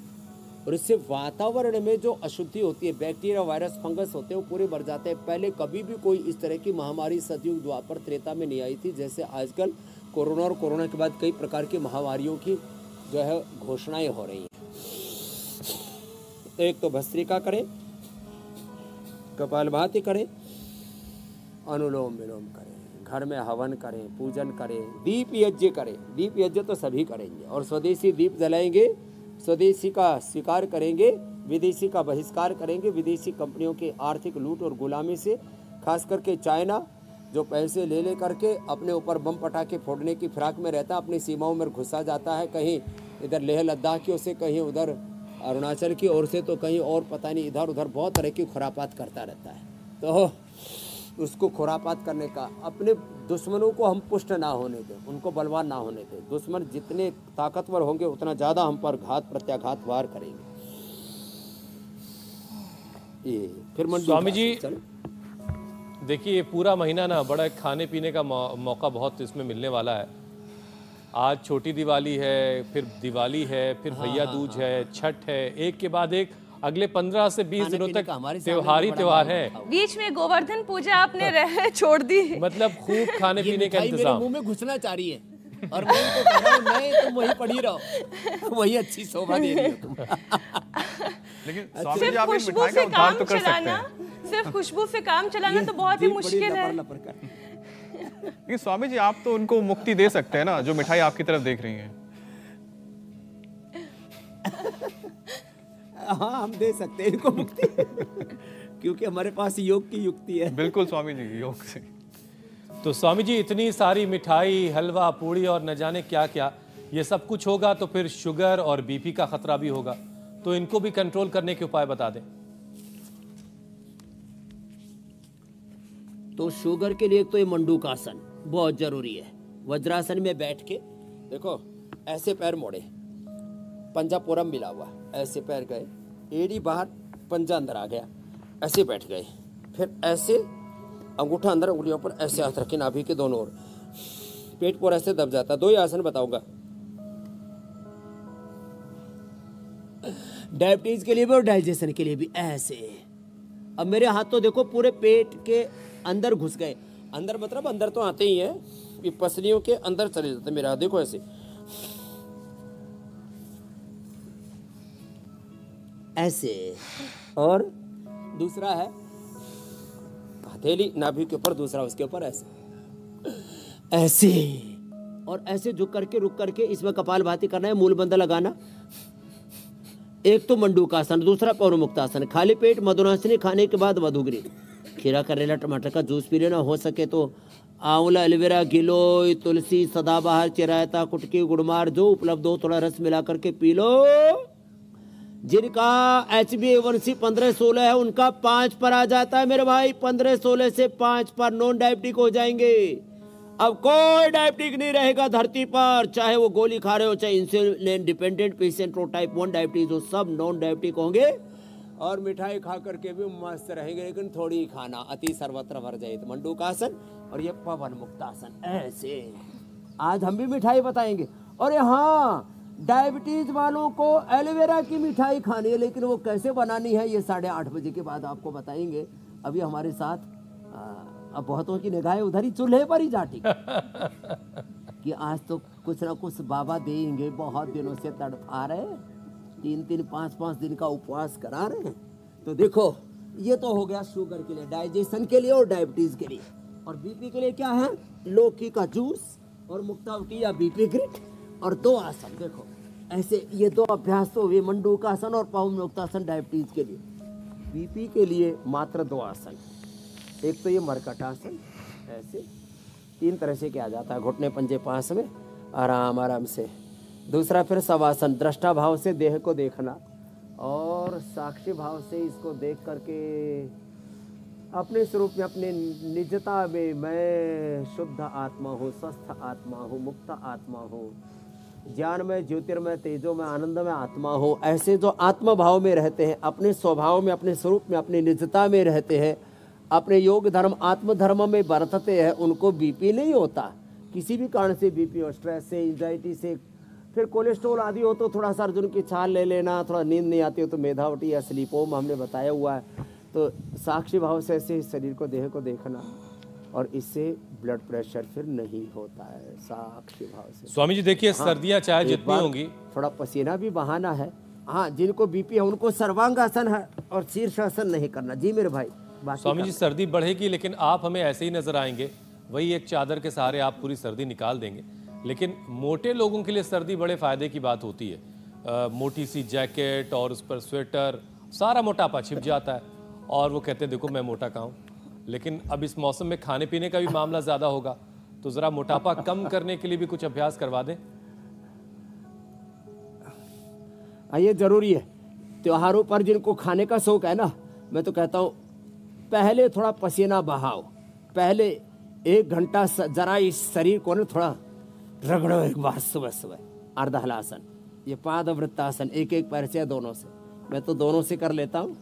और इससे वातावरण में जो अशुद्धि होती है, बैक्टीरिया, वायरस, फंगस होते हैं, वो पूरे मर जाते हैं। पहले कभी भी कोई इस तरह की महामारी सतयुग, द्वापर, त्रेता में नहीं आई थी जैसे आजकल कोरोना, और कोरोना के बाद कई प्रकार की महामारियों की जो है घोषणाएं हो रही हैं। तो एक तो भस्त्रिका करें, कपालभाति करें, अनुलोम विलोम करें, घर में हवन करें, पूजन करें, दीप यज्ञ करें। दीप यज्ञ तो सभी करेंगे, और स्वदेशी दीप जलाएंगे, स्वदेशी का स्वीकार करेंगे, विदेशी का बहिष्कार करेंगे। विदेशी कंपनियों के आर्थिक लूट और गुलामी से, खास करके चाइना जो पैसे ले करके अपने ऊपर बम पटाखे फोड़ने की फिराक में रहता है, अपनी सीमाओं में घुसा जाता है, कहीं इधर लेह लद्दाख की ओर से, कहीं उधर अरुणाचल की ओर से, तो कहीं और पता नहीं इधर उधर बहुत तरह की खुरापात करता रहता है। तो उसको खुरापात करने का, अपने दुश्मनों को हम पुष्ट ना होने दें, उनको बलवान ना होने दें। दुश्मन जितने ताकतवर होंगे उतना ज़्यादा हम पर घात प्रत्याघात वार करेंगे। ये फिर स्वामी जी देखिए, पूरा महीना ना बड़ा खाने पीने का मौका बहुत इसमें मिलने वाला है। आज छोटी दिवाली है, फिर दिवाली है, फिर भैया दूज है, छठ है, एक के बाद एक अगले 15 से 20 दिनों तक त्योहारी त्योहार है। बीच में गोवर्धन पूजा आपने छोड़ दी, मतलब खूब खाने पीने का इंतजाम। मुंह में घुसना चाह रही है, और मैं इनको कह रहा हूं नहीं तुम वही पढ़ी रहो, वही अच्छी शोभा दे रही हो तुम। लेकिन स्वामी जी आप इन मिठाई का उद्धार तो कर सकते हैं। सिर्फ खुशबू से काम चलाना तो बहुत ही मुश्किल है। लेकिन स्वामी जी आप तो उनको मुक्ति दे सकते हैं ना, जो मिठाई आपकी तरफ देख रही हैं। हाँ हम दे सकते हैं इनको मुक्ति, क्योंकि हमारे पास योग की युक्ति है। बिल्कुल स्वामी जी, योग से। तो स्वामी जी इतनी सारी मिठाई, हलवा, पूड़ी और न जाने क्या क्या, ये सब कुछ होगा तो फिर शुगर और बीपी का खतरा भी होगा। तो इनको भी कंट्रोल करने के उपाय बता दें। तो शुगर के लिए तो ये मंडूकासन बहुत जरूरी है। वज्रासन में बैठ के देखो, ऐसे पैर मोड़े, पंजा पूरा मिला हुआ, ऐसे पैर गए, एड़ी बाहर, पंजा अंदर आ गया, ऐसे बैठ गए, फिर ऐसे अंगूठा अंदर, उंगलियों पर ऐसे हाथ रखे नाभि के दोनों ओर, पेट पर ऐसे दब जाता है। 2 ही आसन बताऊंगा, डायबिटीज के लिए भी और डाइजेशन के लिए भी। ऐसे अब मेरे हाथ तो देखो पूरे पेट के अंदर घुस गए, अंदर मतलब अंदर तो आते ही है, ये पसलियों के अंदर चले जाते मेरा हाथ, देखो ऐसे ऐसे। और दूसरा है हथेली नाभि के ऊपर, दूसरा उसके ऊपर ऐसे ऐसे, और ऐसे झुक करके रुक करके इसमें कपालभाति करना है, मूल बंध लगाना। एक तो मंडूकासन, दूसरा पौनमुक्तासन। खाली पेट मधुनासिनी खाने के बाद मधुगिरी, खीरा करेला टमाटर का जूस पी लेना, हो सके तो आंवला, एलोवेरा, गिलोय, तुलसी, सदाबहार, चिरायता, कुटकी, गुड़मार जो उपलब्ध हो, थोड़ा रस मिला करके पी लो। जिनका HbA1c 15-16 है उनका 5 पर आ जाता है मेरे भाई, 15-16 से 5 पर नॉन डायबिटिक हो जाएंगे। अब कोई डायबिटिक नहीं रहेगा धरती पर, चाहे वो गोली खा रहे हो, चाहे इंसुलिन डिपेंडेंट पेशेंट हो, टाइप 1 डायबिटीज हो, सब नॉन डायबिटिक होंगे। और मिठाई खा करके भी मस्त रहेंगे, लेकिन थोड़ी ही खाना, अति सर्वत्र वर्जयित। मंडूकासन और ये पवन मुक्तासन, ऐसे। आज हम भी मिठाई बताएंगे। और हाँ, डायबिटीज वालों को एलोवेरा की मिठाई खानी है, लेकिन वो कैसे बनानी है ये 8:30 बजे के बाद आपको बताएंगे। अभी हमारे साथ अब बहुतों की निगाहें उधर ही चूल्हे पर ही जाटी कि आज तो कुछ ना कुछ बाबा देंगे। बहुत दिनों से तड़पा रहे, 3-3, 5-5 दिन का उपवास करा रहे हैं। तो देखो, ये तो हो गया शुगर के लिए, डाइजेशन के लिए और डायबिटीज के लिए। और बीपी के लिए क्या है? लौकी का जूस और मुक्तावटी या बीपी ग्रिट और 2 आसन। देखो ऐसे, ये 2 अभ्यास तो हुए, मंडूकासन और पवनमुक्तासन डायबिटीज के लिए। बीपी के लिए मात्र 2 आसन। एक तो ये मरकटासन, ऐसे 3 तरह से किया जाता है, घुटने पंजे पास में आराम आराम से। दूसरा फिर शवासन, दृष्टा भाव से देह को देखना और साक्षी भाव से इसको देख करके अपने स्वरूप में, अपने निजता में, मैं शुद्ध आत्मा हूँ, स्वस्थ आत्मा हूँ, मुक्त आत्मा हूँ, ज्ञान में, ज्योतिर्मय, तेजो में, आनंद में आत्मा हो। ऐसे जो आत्मा भाव में रहते हैं, अपने स्वभाव में, अपने स्वरूप में, अपनी निजता में रहते हैं, अपने योग धर्म आत्म धर्म में बरतते हैं, उनको बीपी नहीं होता। किसी भी कारण से बीपी हो, स्ट्रेस से, एंजाइटी से, फिर कोलेस्ट्रॉल आदि हो तो थोड़ा सा अर्जुन की छाल ले लेना, थोड़ा नींद नहीं आती हो तो मेधावटी या स्लीपोम हमने बताया हुआ है। तो साक्षी भाव से ऐसे शरीर को, देह को देखना, और इससे ब्लड प्रेशर फिर नहीं होता है, साक्षी भाव से। स्वामी जी देखिए, सर्दियां चाहे जितनी होंगी, थोड़ा पसीना भी बहाना है। हाँ, जिनको बीपी है उनको सर्वांगासन है और शीर्षासन नहीं करना। जी मेरे भाई। स्वामी जी, सर्दी बढ़ेगी लेकिन आप हमें ऐसे ही नजर आएंगे, वही एक चादर के सहारे आप पूरी सर्दी निकाल देंगे। लेकिन मोटे लोगों के लिए सर्दी बड़े फायदे की बात होती है। मोटी सी जैकेट और उस पर स्वेटर, सारा मोटापा छिप जाता है और वो कहते हैं देखो मैं मोटा कहाँ हूँ। लेकिन अब इस मौसम में खाने पीने का भी मामला ज्यादा होगा, तो जरा मोटापा कम करने के लिए भी कुछ अभ्यास करवा दें। ये जरूरी है। त्योहारों पर जिनको खाने का शौक है ना, मैं तो कहता हूँ पहले थोड़ा पसीना बहाओ, पहले 1 घंटा जरा इस शरीर को ना थोड़ा रगड़ो एक बार सुबह सुबह। अर्धहलासन, ये पादवृत्तासन, एक पैर से या दोनों से। मैं तो दोनों से कर लेता हूँ।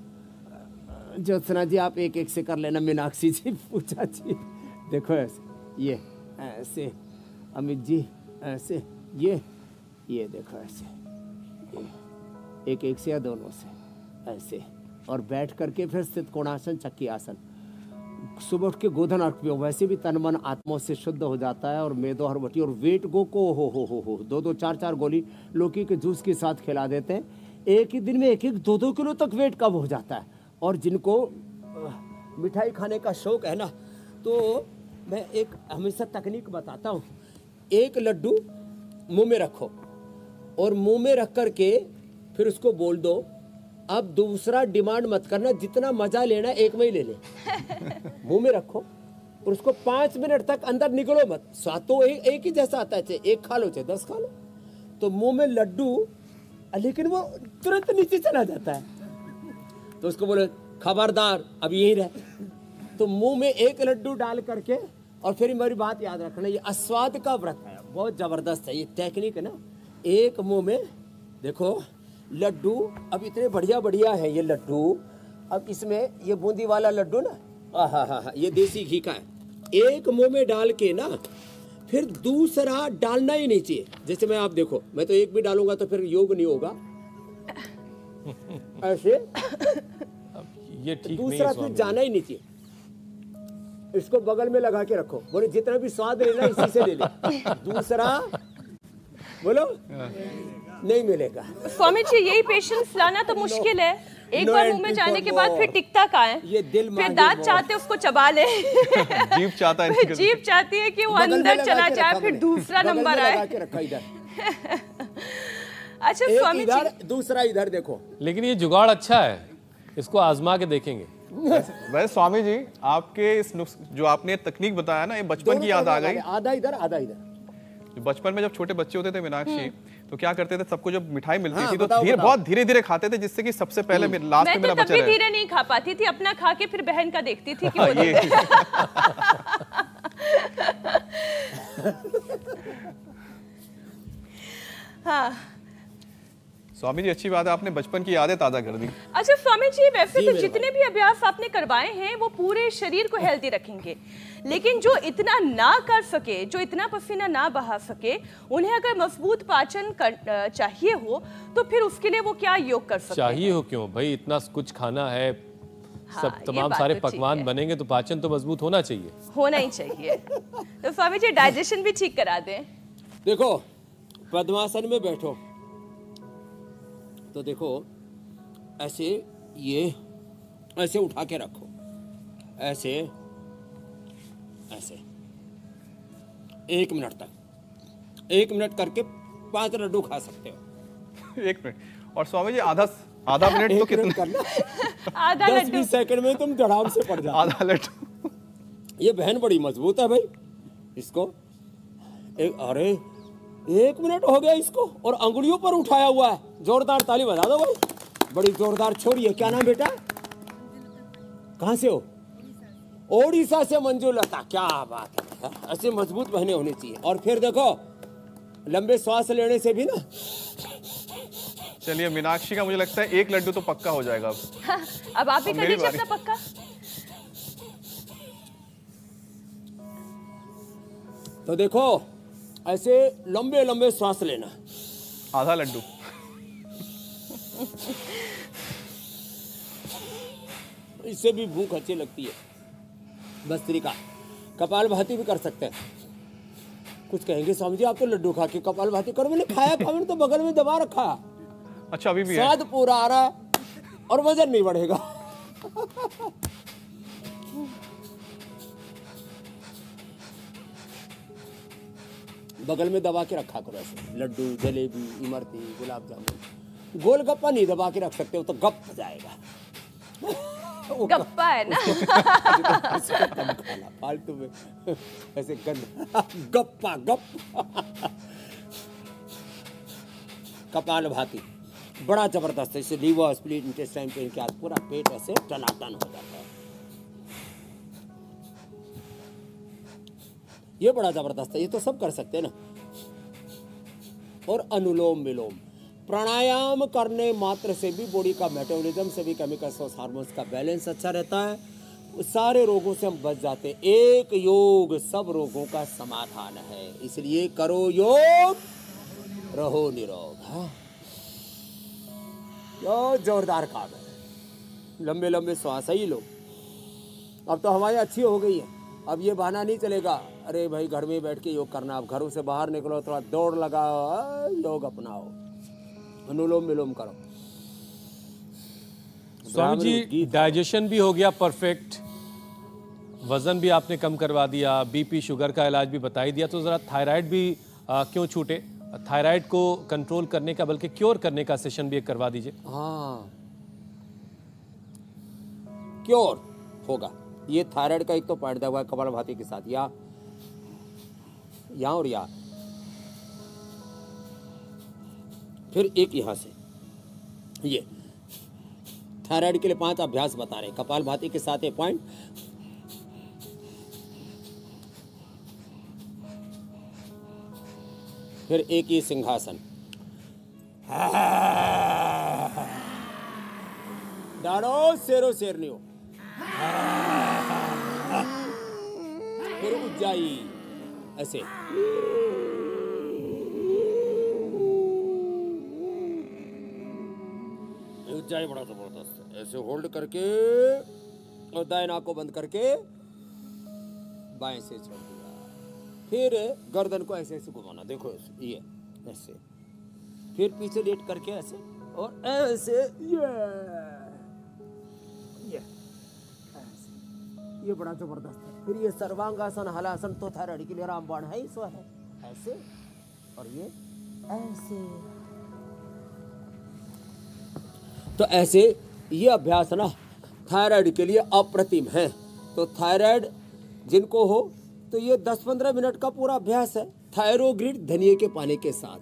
ज्योत्सना जी आप एक से कर लेना, मीनाक्षी जी, पूजा जी, देखो ऐसे, ये ऐसे, अमित जी ऐसे, ये देखो ऐसे, ये एक से या दोनों से ऐसे। और बैठ करके फिर स्थित कोणासन, चक्की आसन। सुबह उठ के गोधन अर्घ पियो, वैसे भी तन मन आत्मा से शुद्ध हो जाता है। और मेदो हरबटी और वेट गो को हो 2-2, 4-4 गोली लौकी के जूस के साथ खिला देते हैं। एक ही दिन में 1-1, 2-2 किलो तक वेट कम हो जाता है। और जिनको मिठाई खाने का शौक है ना, तो मैं एक हमेशा तकनीक बताता हूँ। 1 लड्डू मुंह में रखो और मुंह में रख करके फिर उसको बोल दो, अब दूसरा डिमांड मत करना, जितना मजा लेना 1 में ही ले ले। मुंह में रखो और उसको 5 मिनट तक अंदर निकलो मत। स्वाद तो एक ही जैसा आता है, चाहे 1 खा लो चाहे 10 खा लो। तो मुंह में लड्डू लेकिन वो तुरंत नीचे चला जाता है। तो उसको बोले खबरदार अब यहीं रह। तो मुंह में एक लड्डू डाल करके, और फिर मेरी बात याद रखना, ये आस्वाद का व्रत है, बहुत जबरदस्त है ये टेक्निक है ना। एक मुंह में देखो लड्डू, अब इतने बढ़िया बढ़िया है ये लड्डू। अब इसमें ये बूंदी वाला लड्डू ना, हाँ, ये देसी घी का है, एक मुंह में डाल के ना फिर दूसरा डालना ही नहीं चाहिए। जैसे मैं, आप देखो, मैं तो एक भी डालूंगा तो फिर योग नहीं होगा, ऐसे ये ठीक नहीं दूसरा है फिर स्वामी। जाना ही नहीं चाहिए। इसको बगल में लगा के रखो, बोले जितना भी स्वाद लेना इसी से ले ले, दूसरा बोलो नहीं मिलेगा। स्वामी जी यही पेशेंस लाना तो मुश्किल है, एक No बार मुंह में entry जाने for के बाद more. फिर टिकता कहाँ है, ये दिल फिर मांगे दांत more. चाहते उसको चबा ले, जीभ चाहता है फिर निकल। जीभ चाहती है कि वो बगल में अंदर लगा चला के जाए, रखा फिर मैंने। दूसरा बगल में नंबर लगा आए। के रखा इधर, अच्छा एक स्वामी इधर जी, दूसरा इधर, देखो लेकिन ये जुगाड़ अच्छा है, इसको आजमा के देखेंगे। वैसे स्वामी जी, आपके इस जो आपने तकनीक बताया ना, ये बचपन की याद आ गई। आधा इधर आधा इधर। बचपन में जब छोटे बच्चे होते थे मीनाक्षी, तो क्या करते थे, सबको जब मिठाई मिलती हाँ, थी तो बताओ। बहुत धीरे धीरे खाते थे, जिससे कि सबसे पहले लास्ट में मैं मेरा तो बचा तभी रहे। धीरे नहीं खा पाती थी, अपना खा के फिर बहन का देखती थी कि हाँ, वो ये हाँ। स्वामी जी अच्छी बात है, आपने बचपन की यादें ताजा कर दी। अच्छा स्वामी जी, वैसे जी, तो मेरे जितने भी अभ्यास आपने करवाए हैं वो पूरे शरीर को हेल्दी रखेंगे, लेकिन जो इतना ना कर सके, जो इतना पसीना ना बहा सके, उन्हें अगर मजबूत पाचन चाहिए हो तो फिर उसके लिए वो क्या योग कर सकते हैं? चाहिए हो क्यों भाई, इतना कुछ खाना है, हाँ, सब ये तमाम बात सारे तो ठीक पकवान है। बनेंगे तो पाचन तो मजबूत होना चाहिए। होना ही चाहिए। तो स्वामी जी डाइजेशन भी ठीक करा दें। देखो पद्मासन में बैठो तो देखो ऐसे, ये ऐसे उठा के रखो, ऐसे ऐसे 1 मिनट तक, 1 मिनट करके 5 लड्डू खा सकते हो। 1 मिनट। और स्वामी जी आधा मिनट तो 1 मिनट कितना? करना, आधा लड्डू 10-20 सेकंड में तुम धड़ाम से पड़ जाओ। आधा लड्डू। ये बहन बड़ी मजबूत है भाई, इसको अरे 1 मिनट हो गया इसको, और अंगुलियों पर उठाया हुआ है। जोरदार ताली बजा दो भाई, बड़ी जोरदार छोरी है। क्या नाम बेटा, कहाँ से हो? ओडिशा से मंजुलता, क्या बात है, ऐसे मजबूत बहनें होनी चाहिए। और फिर देखो लंबे श्वास लेने से भी ना, चलिए मीनाक्षी का मुझे लगता है 1 लड्डू तो पक्का हो जाएगा अब। अब आप भी अब कर मेरी लीजिए बारी। अपना पक्का। तो देखो ऐसे लंबे लंबे श्वास लेना। आधा लड्डू। इससे भी भूख अच्छी लगती है। भस्त्रिका, कपालभाति भी कर सकते हैं। कुछ कहेंगे स्वामी जी आप तो लड्डू खा के कपालभाति करो, मैंने खाया था, मैंने तो बगल में दबा रखा। अच्छा अभी भी है। स्वाद पूरा आ रहा है और वजन नहीं बढ़ेगा। बगल में दबा के रखा करो ऐसे, लड्डू, जलेबी, इमरती, गुलाब जामुन। गोलगप्पा नहीं दबा के रख सकते, वो तो गप जाएगा। गप्पा है ना। इसको कम खाना फालतू में, ऐसे गंदा गप्पा गप। कपालभाति बड़ा जबरदस्त है, इससे लीवर, स्प्लीट, इंटेस्टाइन पेन के बाद पूरा पेट ऐसे टनाटन हो जाता है। ये बड़ा जबरदस्त है, ये तो सब कर सकते हैं ना। और अनुलोम विलोम, प्राणायाम करने मात्र से भी बॉडी का मेटाबॉलिज्म से भी केमिकल्स और हार्मोन्स का बैलेंस अच्छा रहता है। सारे रोगों से हम बच जाते हैं। एक योग सब रोगों का समाधान है, इसलिए करो योग, रहो निरोग। हाँ, तो जोरदार काम है। लंबे लंबे श्वास ही लो। अब तो हमारी अच्छी हो गई है, अब ये बहाना नहीं चलेगा अरे भाई घर में बैठ के योग करना। अब घरों से बाहर निकलो, थोड़ा दौड़ लगाओ, योग अपनाओ, अनुलोम विलोम करो। स्वामी जी डाइजेशन भी हो गया परफेक्ट, वजन भी आपने कम करवा दिया, बीपी शुगर का इलाज भी बता ही दिया, तो जरा थायराइड भी क्यों छूटे? थायराइड को कंट्रोल करने का बल्कि क्योर करने का सेशन भी एक करवा दीजिए। हाँ, क्योर होगा। ये थायराइड का एक तो पॉइंट दिया हुआ है कपालभाति के साथ, यहाँ और यहाँ, फिर एक यहाँ से ये थायराइड के लिए 5 अभ्यास बता रहे हैं। कपालभाति के साथ 1 पॉइंट, फिर एक ही सिंहासन, डाड़ो शेरो शेरनियो, फिर उज्जाई, ऐसे उज्जाई बड़ा जबरदस्त है। ऐसे होल्ड करके और दाएं नाक को बंद करके बाएं से छोड़ दिया, फिर गर्दन को ऐसे ऐसे घुमाना, देखो ये ऐसे, फिर पीछे लेट करके ऐसे और ऐसे, ये ऐसे, ये बड़ा जबरदस्त है। फिर ये सर्वांगासन हलासन तो थायराइड के लिए रामबाण है, सो है ऐसे, और ये ऐसे। तो ऐसे ये अभ्यास ना थायराइड के लिए अप्रतिम है। तो थायराइड जिनको हो तो ये 10-15 मिनट का पूरा अभ्यास है। थायरोग्रिड धनिये के पानी के साथ,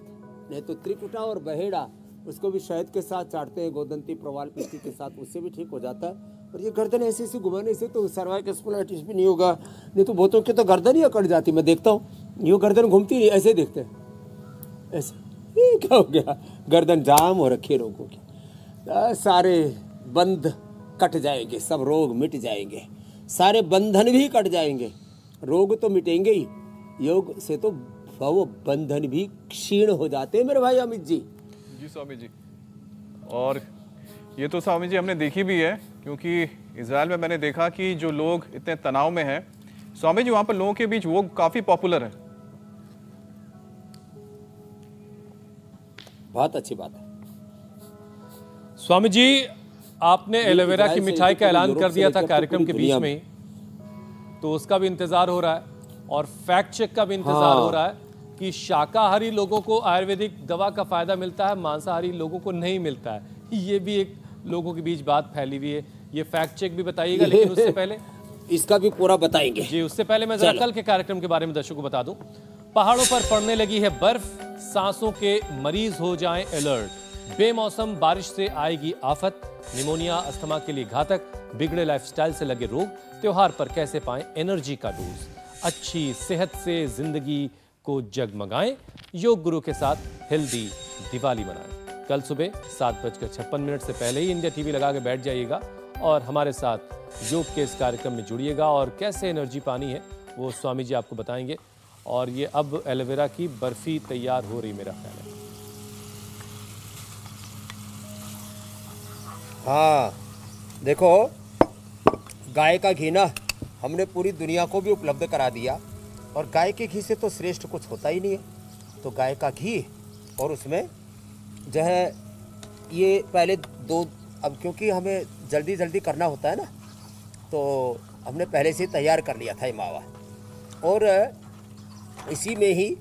नहीं तो त्रिकुटा और बहेड़ा उसको भी शहद के साथ चाटते हैं, गोदंती प्रवाल पिस्ती के साथ, उससे भी ठीक हो जाता है। और ये गर्दन ऐसे ऐसे घुमाने से तो सर्वाइकल स्पॉन्डिलाइटिस भी नहीं होगा, नहीं तो बहुतों की तो गर्दन ही अकड़ जाती। मैं देखता हूँ यूँ गर्दन घूमती नहीं, ऐसे देखते हैं ऐसे, ये क्या हो गया, गर्दन जाम हो रखी है लोगों की। सारे बंध कट जाएंगे, सब रोग मिट जाएंगे, सारे बंधन भी कट जाएंगे। रोग तो मिटेंगे ही, योग से तो वो बंधन भी क्षीण हो जाते हैं मेरे भाई अमित जी। जी स्वामी जी, और ये तो स्वामी जी हमने देखी भी है, क्योंकि इजराइल में मैंने देखा कि जो लोग इतने तनाव में हैं स्वामी जी, वहां पर लोगों के बीच वो काफी पॉपुलर है। बहुत अच्छी बात है स्वामी जी, आपने एलोवेरा की मिठाई का ऐलान कर दिया था कार्यक्रम के बीच में ही, तो उसका भी इंतजार हो रहा है और फैक्ट चेक का भी इंतजार हो रहा है कि शाकाहारी लोगों को आयुर्वेदिक दवा का फायदा मिलता है, मांसाहारी लोगों को नहीं मिलता है। ये भी एक लोगों के बीच बात फैली हुई है, ये फैक्ट चेक भी बताइएगा। लेकिन उससे पहले इसका भी पूरा बताएंगे जी, उससे पहले मैं जरा कल के कार्यक्रम के बारे में दर्शकों को बता दूं। पहाड़ों पर पड़ने लगी है बर्फ, सांसों के मरीज हो जाएं अलर्ट, बेमौसम बारिश से आएगी आफत, निमोनिया अस्थमा के लिए घातक, बिगड़े लाइफस्टाइल से लगे रोग, त्योहार पर कैसे पाएं एनर्जी का डोज, अच्छी सेहत से जिंदगी को जगमगाएं, योग गुरु के साथ हेल्दी दिवाली मनाएं। कल सुबह 7:56 से पहले ही इंडिया टीवी लगा के बैठ जाइएगा और हमारे साथ योग के इस कार्यक्रम में जुड़िएगा और कैसे एनर्जी पानी है वो स्वामी जी आपको बताएंगे। और ये अब एलोवेरा की बर्फी तैयार हो रही मेरा ख्याल है। हाँ देखो, गाय का घी ना हमने पूरी दुनिया को भी उपलब्ध करा दिया, और गाय के घी से तो श्रेष्ठ कुछ होता ही नहीं है। तो गाय का घी और उसमें जो है ये पहले दो, अब क्योंकि हमें जल्दी जल्दी करना होता है ना, तो हमने पहले से तैयार कर लिया था ये मावा, और इसी में ही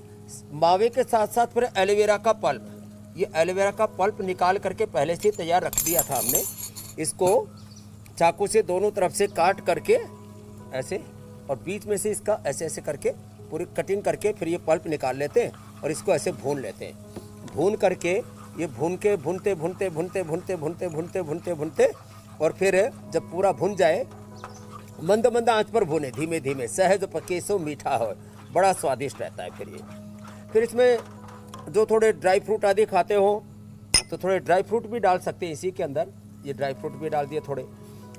मावे के साथ साथ फिर एलोवेरा का पल्प, ये एलोवेरा का पल्प निकाल करके पहले से तैयार रख दिया था हमने। इसको चाकू से दोनों तरफ से काट करके ऐसे, और बीच में से इसका ऐसे ऐसे करके पूरी कटिंग करके फिर ये पल्प निकाल लेते हैं और इसको ऐसे भून लेते हैं। भून करके ये भून के भूनते भूनते भूनते भूनते भूनते भूनते भूनते भूनते और फिर जब पूरा भुन जाए, मंद मंद आंच पर भूने, धीमे धीमे, सहज पके सो मीठा हो, बड़ा स्वादिष्ट रहता है। फिर इसमें जो थोड़े ड्राई फ्रूट आदि खाते हो तो थोड़े ड्राई फ्रूट भी डाल सकते हैं इसी के अंदर। ये ड्राई फ्रूट भी डाल दिए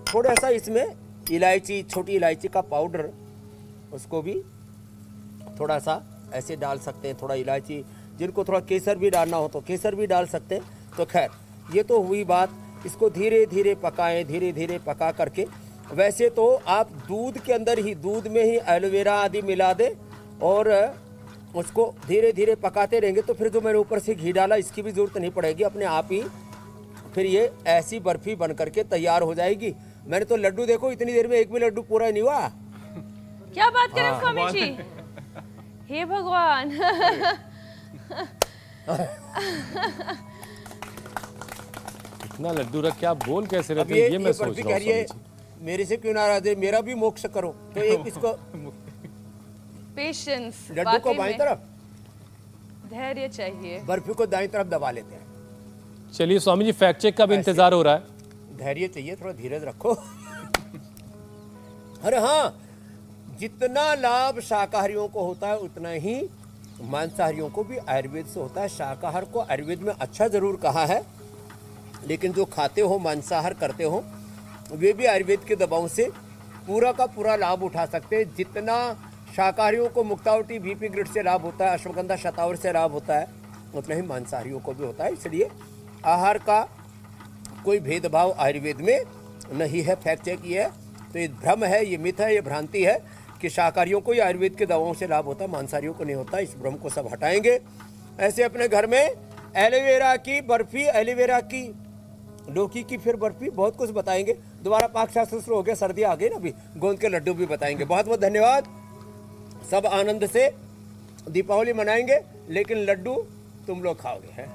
थोड़ा सा इसमें इलायची, छोटी इलायची का पाउडर, उसको भी थोड़ा सा ऐसे डाल सकते हैं। थोड़ा इलायची, जिनको थोड़ा केसर भी डालना हो तो केसर भी डाल सकते हैं। तो खैर ये तो हुई बात, इसको धीरे धीरे पकाएं, धीरे धीरे पका करके। वैसे तो आप दूध के अंदर ही, दूध में ही एलोवेरा आदि मिला दें और उसको धीरे धीरे पकाते रहेंगे तो फिर जो मैंने ऊपर से घी डाला इसकी भी ज़रूरत नहीं पड़ेगी, अपने आप ही फिर ये ऐसी बर्फी बन करके तैयार हो जाएगी। मैंने तो लड्डू देखो इतनी देर में एक भी लड्डू पूरा नहीं हुआ। क्या बात करें स्वामी जी, हे भगवान। इतना लड्डू रख के आप बोल कैसे रहते हैं, ये मैं सोच रहा हूँ। मेरे से क्यों नाराज है, मेरा भी मोक्ष करो। तो एक इसको पेशेंस, लड्डू को बाईं तरफ, धैर्य चाहिए, बर्फी को दाईं तरफ दबा लेते हैं। चलिए स्वामी जी, फैक्ट चेक का भी इंतजार हो रहा है। धैर्य चाहिए, थोड़ा धीरज रखो। अरे हाँ, जितना लाभ शाकाहारियों को होता है उतना ही मांसाहारियों को भी आयुर्वेद से होता है। शाकाहार को आयुर्वेद में अच्छा जरूर कहा है, लेकिन जो खाते हो, मांसाहार करते हो, वे भी आयुर्वेद के दबाव से पूरा का पूरा लाभ उठा सकते हैं। जितना शाकाहारियों को मुक्तावटी बीपी ग्रिड से लाभ होता है, अश्वगंधा शतावर से लाभ होता है, उतना ही मांसाहारियों को भी होता है। इसलिए आहार का कोई भेदभाव आयुर्वेद में नहीं है। फैक्ट चेक ये है। तो ये भ्रम है, ये मिथ है, ये भ्रांति है कि शाकाहारियों को ही आयुर्वेद के दवाओं से लाभ होता है, मांसाहारियों को नहीं होता। इस भ्रम को सब हटाएंगे। ऐसे अपने घर में एलोवेरा की बर्फी, एलोवेरा की लौकी की फिर बर्फी, बहुत कुछ बताएंगे। दोबारा पाक शास्त्र शुरू हो गया, सर्दी आ गई ना, अभी गोंद के लड्डू भी बताएंगे। बहुत बहुत धन्यवाद। सब आनंद से दीपावली मनाएंगे, लेकिन लड्डू तुम लोग खाओगे। है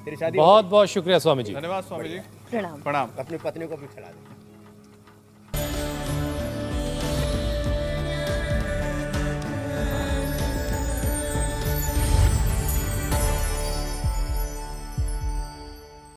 तेरी शादी। बहुत बहुत शुक्रिया स्वामी जी। धन्यवाद स्वामी जी। प्रणाम। प्रणाम। अपनी पत्नी को भी खिला दो।